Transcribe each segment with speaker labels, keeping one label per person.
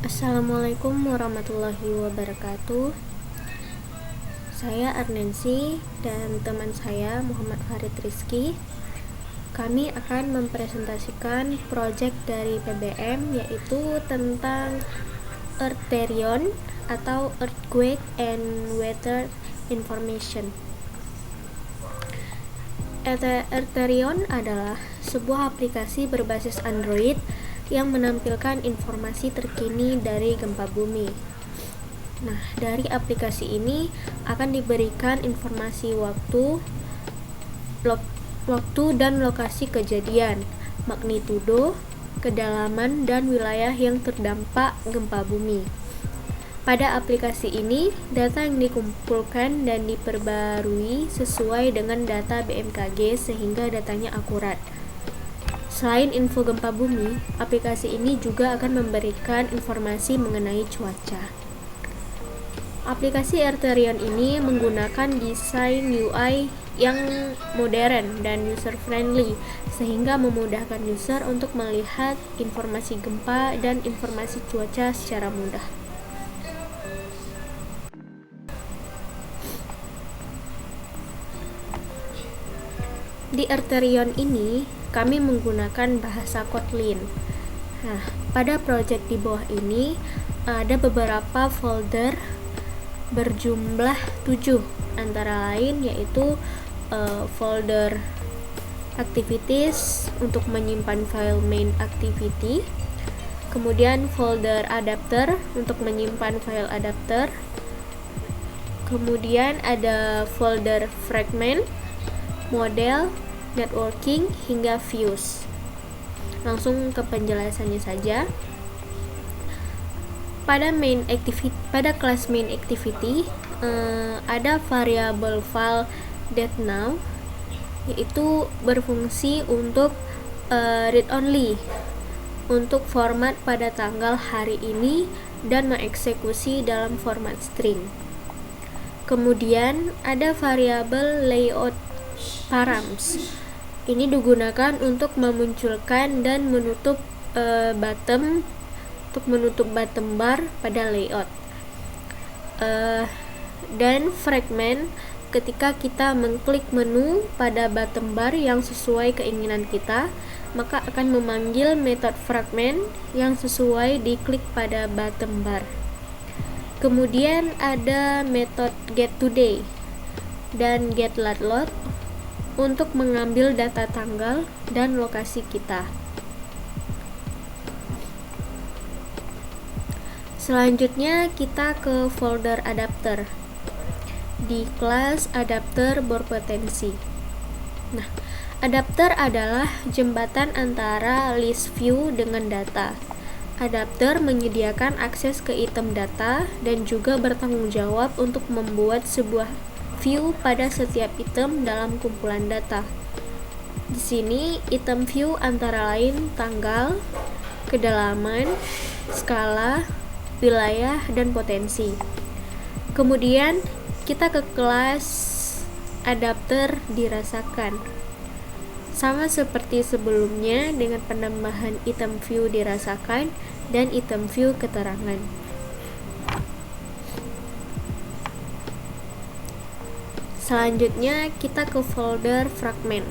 Speaker 1: Assalamualaikum warahmatullahi wabarakatuh. Saya Arnensi dan teman saya Muhammad Farid Rizky. Kami akan mempresentasikan proyek dari PBM, yaitu tentang Eartherion atau Earthquake and Weather Information. Eartherion adalah sebuah aplikasi berbasis Android yang menampilkan informasi terkini dari gempa bumi. Nah, dari aplikasi ini akan diberikan informasi waktu dan lokasi kejadian, magnitudo, kedalaman, dan wilayah yang terdampak gempa bumi. Pada aplikasi ini, data yang dikumpulkan dan diperbarui sesuai dengan data BMKG sehingga datanya akurat. Selain info gempa bumi, aplikasi ini juga akan memberikan informasi mengenai cuaca. Aplikasi Eartherion ini menggunakan desain UI yang modern dan user-friendly, sehingga memudahkan user untuk melihat informasi gempa dan informasi cuaca secara mudah. Di Eartherion ini, kami menggunakan bahasa Kotlin. Nah, pada proyek di bawah ini ada beberapa folder berjumlah 7, antara lain yaitu folder activities untuk menyimpan file main activity, kemudian folder adapter untuk menyimpan file adapter, kemudian ada folder fragment, model, networking, hingga views. Langsung ke penjelasannya saja. Pada kelas main activity ada variabel file date now, yaitu berfungsi untuk read only untuk format pada tanggal hari ini dan mengeksekusi dalam format string. Kemudian ada variabel layout params. Ini digunakan untuk memunculkan dan menutup bottom bar pada layout. Dan fragment, ketika kita mengklik menu pada bottom bar yang sesuai keinginan kita, maka akan memanggil metode fragment yang sesuai diklik pada bottom bar. Kemudian ada metode getToday dan getLatLoad untuk mengambil data tanggal dan lokasi kita. Selanjutnya kita ke folder adapter di kelas adapter berpotensi. Nah, adapter adalah jembatan antara list view dengan data. Adapter menyediakan akses ke item data dan juga bertanggung jawab untuk membuat sebuah view pada setiap item dalam kumpulan data. Di sini item view antara lain tanggal, kedalaman, skala, wilayah, dan potensi. Kemudian kita ke kelas adapter dirasakan. Sama seperti sebelumnya dengan penambahan item view dirasakan dan item view keterangan. Selanjutnya kita ke folder fragment.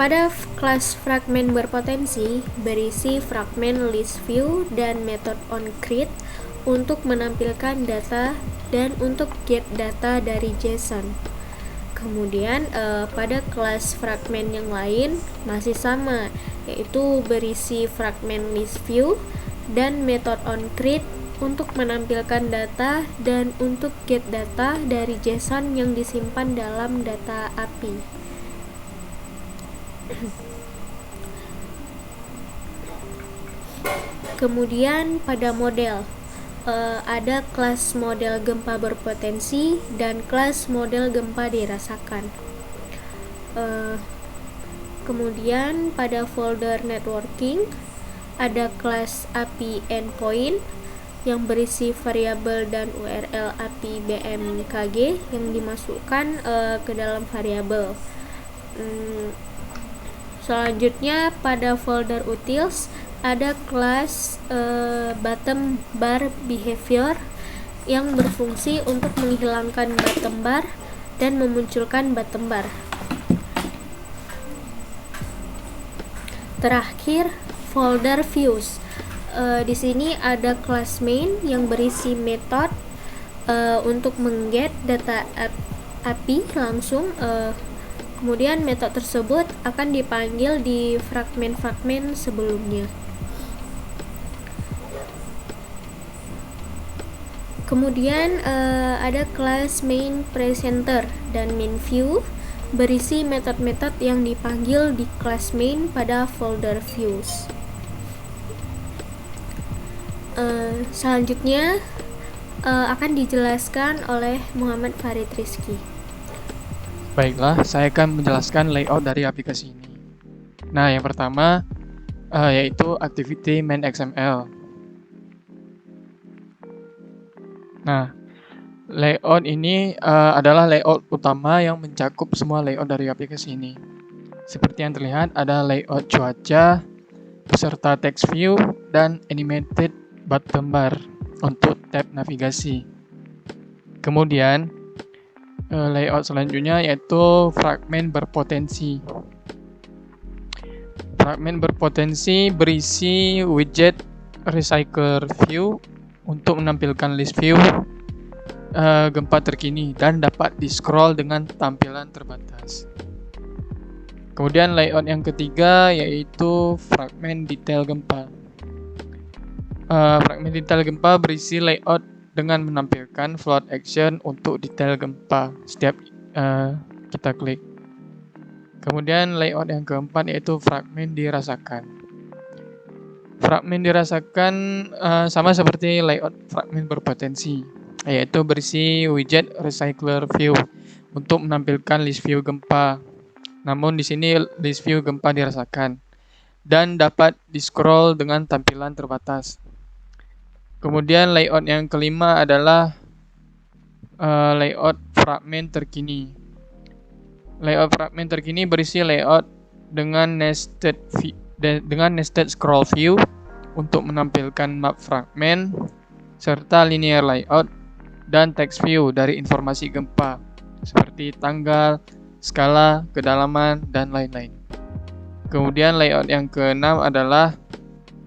Speaker 1: Pada kelas fragment berpotensi berisi fragment list view dan method onCreate untuk menampilkan data dan untuk get data dari JSON. Kemudian pada kelas fragment yang lain masih sama, yaitu berisi fragment list view dan method onCreate untuk menampilkan data dan untuk get data dari JSON yang disimpan dalam data API. Kemudian pada model ada kelas model gempa berpotensi dan kelas model gempa dirasakan. Kemudian pada folder networking ada kelas API endpoint yang berisi variabel dan URL API BMKG yang dimasukkan ke dalam variabel. Selanjutnya pada folder utils ada kelas bottom bar behavior yang berfungsi untuk menghilangkan bottom bar dan memunculkan bottom bar. Terakhir, folder views. Di sini ada kelas main yang berisi metode untuk mengget data API langsung. Kemudian metode tersebut akan dipanggil di fragmen-fragmen sebelumnya. Kemudian ada kelas main presenter dan main view berisi metode-metode yang dipanggil di kelas main pada folder views. Selanjutnya akan dijelaskan oleh Muhammad Farid Rizky.
Speaker 2: Baiklah, saya akan menjelaskan layout dari aplikasi ini. Nah, yang pertama yaitu activity main XML. Nah, layout ini adalah layout utama yang mencakup semua layout dari aplikasi ini. Seperti yang terlihat, ada layout cuaca, beserta text view, dan animated bottom bar untuk tab navigasi. Kemudian, layout selanjutnya yaitu fragmen berpotensi. Fragmen berpotensi berisi widget recycler view untuk menampilkan list view gempa terkini dan dapat di-scroll dengan tampilan terbatas. Kemudian layout yang ketiga yaitu fragmen detail gempa. Fragmen detail gempa berisi layout dengan menampilkan float action untuk detail gempa setiap kita klik. Kemudian layout yang keempat yaitu fragmen dirasakan. Fragmen dirasakan sama seperti layout fragmen berpotensi, yaitu berisi widget recycler view untuk menampilkan list view gempa. Namun di sini list view gempa dirasakan dan dapat di-scroll dengan tampilan terbatas. Kemudian layout yang kelima adalah layout fragmen terkini. Layout fragmen terkini berisi layout dengan nested scroll view untuk menampilkan map fragmen serta linear layout dan text view dari informasi gempa seperti tanggal, skala, kedalaman, dan lain-lain. Kemudian layout yang keenam adalah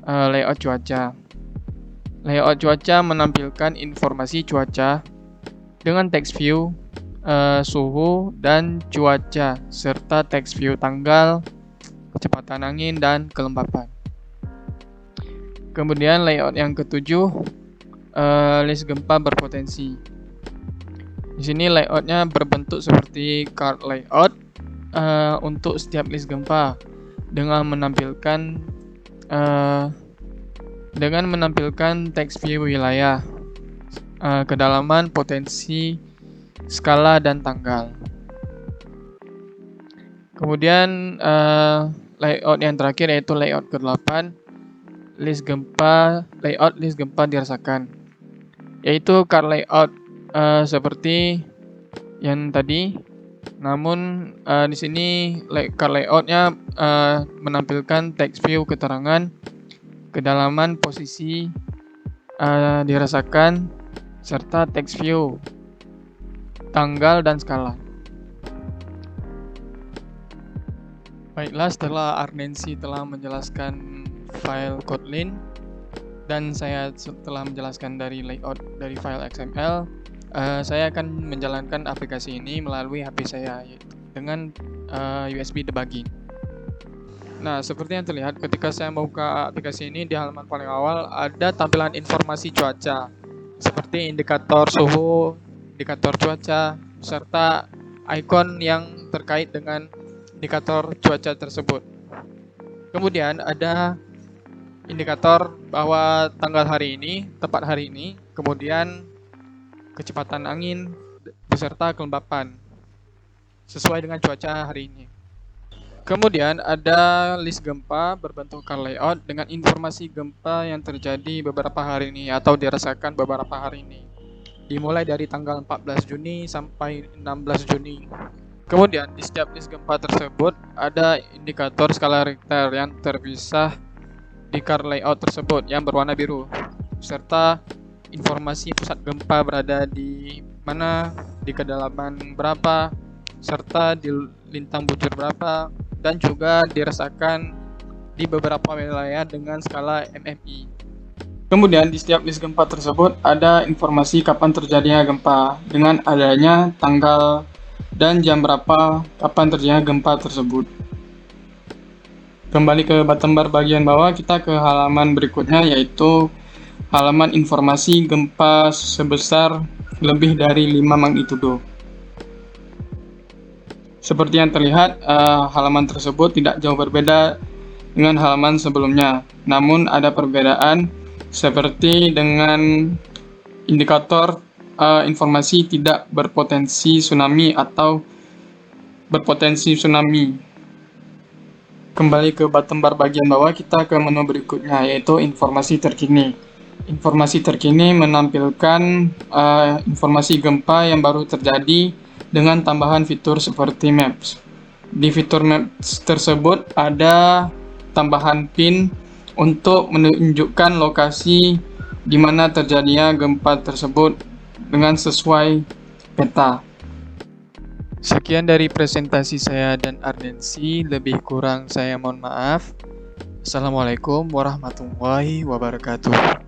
Speaker 2: layout cuaca. Layout cuaca menampilkan informasi cuaca dengan text view, suhu, dan cuaca serta text view tanggal, kecepatan angin, dan kelembapan. Kemudian layout yang ketujuh, list gempa berpotensi. Di sini layoutnya berbentuk seperti card layout untuk setiap list gempa dengan menampilkan text view wilayah, kedalaman, potensi, skala, dan tanggal. Kemudian layout yang terakhir yaitu layout ke-8, layout list gempa dirasakan, yaitu card layout seperti yang tadi. Namun di sini card layoutnya menampilkan text view keterangan, kedalaman, posisi dirasakan, serta text view tanggal dan skala. Baiklah, setelah Arnensi telah menjelaskan file Kotlin dan saya telah menjelaskan dari layout dari file XML, saya akan menjalankan aplikasi ini melalui HP saya dengan USB debugging. Nah, seperti yang terlihat ketika saya membuka aplikasi ini, di halaman paling awal ada tampilan informasi cuaca seperti indikator suhu, indikator cuaca, serta ikon yang terkait dengan indikator cuaca tersebut. Kemudian ada indikator bahwa tanggal hari ini, tepat hari ini, kemudian kecepatan angin beserta kelembapan sesuai dengan cuaca hari ini. Kemudian ada list gempa berbentuk card layout dengan informasi gempa yang terjadi beberapa hari ini atau dirasakan beberapa hari ini, dimulai dari tanggal 14 Juni sampai 16 Juni. Kemudian di setiap list gempa tersebut ada indikator skala Richter yang terpisah di card layout tersebut yang berwarna biru, serta informasi pusat gempa berada di mana, di kedalaman berapa, serta di lintang bujur berapa, dan juga dirasakan di beberapa wilayah dengan skala MMI. Kemudian di setiap list gempa tersebut ada informasi kapan terjadinya gempa dengan adanya tanggal dan jam berapa kapan terjadinya gempa tersebut. Kembali ke bottom bar bagian bawah, kita ke halaman berikutnya, yaitu halaman informasi gempa sebesar lebih dari 5 magnitudo. Seperti yang terlihat, halaman tersebut tidak jauh berbeda dengan halaman sebelumnya, namun ada perbedaan seperti dengan indikator informasi tidak berpotensi tsunami atau berpotensi tsunami. Kembali ke bottom bar bagian bawah, kita ke menu berikutnya, yaitu informasi terkini. Informasi terkini menampilkan informasi gempa yang baru terjadi dengan tambahan fitur seperti Maps. Di fitur Maps tersebut ada tambahan pin untuk menunjukkan lokasi di mana terjadinya gempa tersebut dengan sesuai peta. Sekian dari presentasi saya dan Ardensi, lebih kurang saya mohon maaf. Assalamualaikum warahmatullahi wabarakatuh.